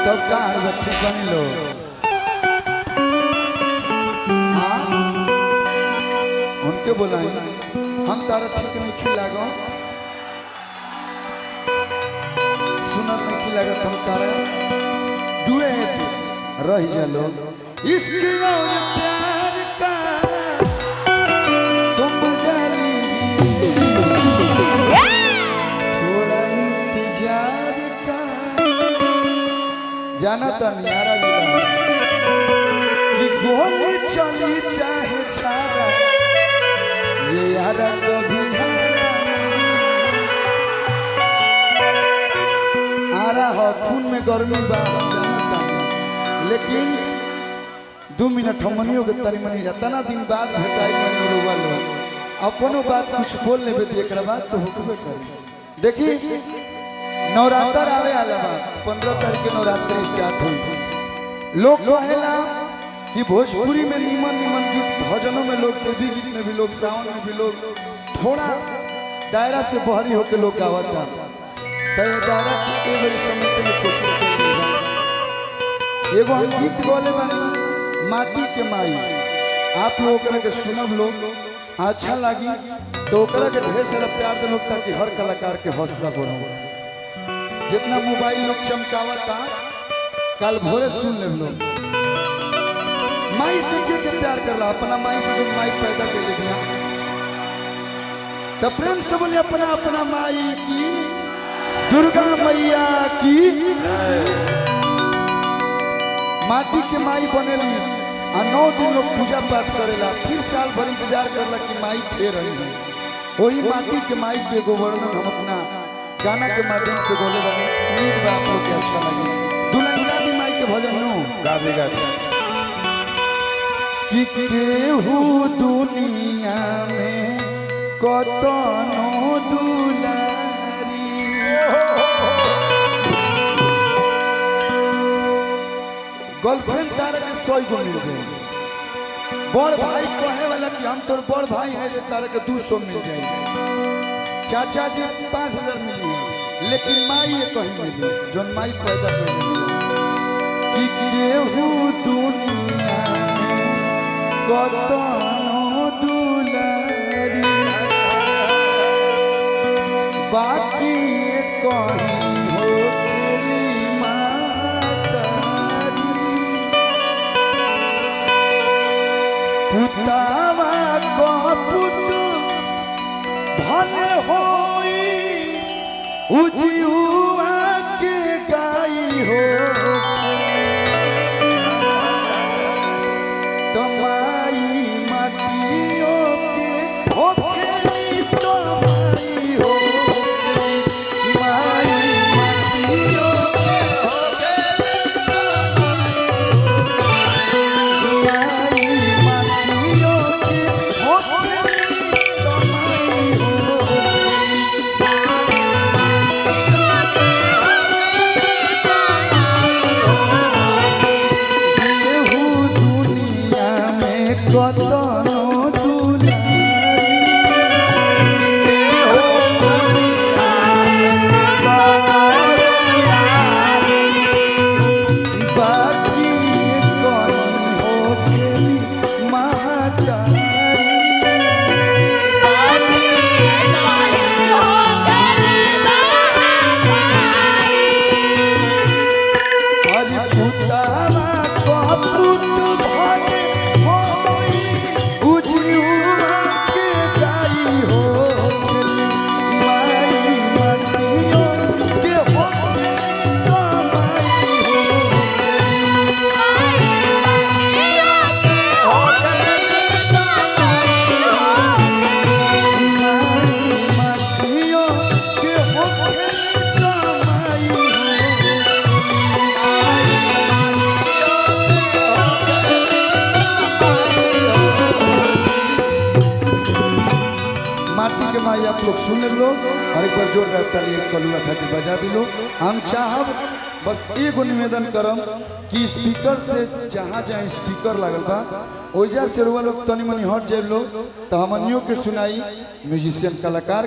तब कहाँ बच्ची बन लो उनके बोलाई हम तारा ठीक नहीं खिलागो सुनत नहीं खिलागा तुम तारा डुएट रह जालो इश्क और प्यार का तुम बजा लीजिए थोड़ा इंतजार का जाना था नियारा कि गोली चली चाहे छाड़ा ये यारा कभी आरा हो खून में गर्मी बा लेकिन 2 मिनट हमनियो के तनी मनी इतना दिन बाद भेटाई मन रोवा लो अपनो बात कुछ बोल लेबे त एकरा बाद तो होबे करी देखी नवरात्र आवे आला बा 15 तारीख के नवरात्र स्टार्ट हुई लोग कहेला कि भोजपुरी में निमन निमन गीत भजनों में लोग देवी गीत में भी लोग सावन में भी लोग थोड़ा दायरा से बहरी होकर लोग गावता तो दायरा के बारी समेटने की कोशिश कर एगो हम गीत बोले बानी माटी के माई आप लोग के सुनब लोग अच्छा लगी तो के ढेर सारा प्यार दे लोग ताकि हर कलाकार के हौसला बढ़ो जितना मोबाइल लोग चमकावता कल भोरे सुन ले लोग माई से के प्यार करला अपना माई से जो माई पैदा कर दिया तो प्रेम से बोले अपना अपना माई की दुर्गा मैया की माटी के माई बनेली आ 9 दिन लोग पूजा पाठ करेला फिर साल भर इंतजार करला कि माई फेर रही है वही माटी के माई के वर्णन हम अपना गाना के माध्यम से बोले बने उम्मीद बा आप लोग के अच्छा लगे दुल्हनिया भी माई के भजन नो गावे कि केहू दुनिया में कतनो दुलारी गर्लफ्रेंड तारा के 100 गो मिल जाए बड़ भाई कहे वाला कि हम तोर बड़ भाई है जो तारा के 200 मिल जाए चाचा जी 5000 मिली है लेकिन माई ये कहीं मिली जो माई पैदा कर कि केहू दुनिया कतनो दुलारी बाकी कहीं हो खेली मातारी पुतावा को पुत भले होई उजियुआ के गाई हो आप लोग सुन लो और एक बार जोरदार ताली कलुआ खातिर बजा दिलो हम चाहब बस एगो निवेदन करम कि स्पीकर से जहाँ जहाँ स्पीकर लागल बा ओइजा से रुआ लोग तनी मनी हट जाए लोग तो हमनियों के सुनाई म्यूजिशियन कलाकार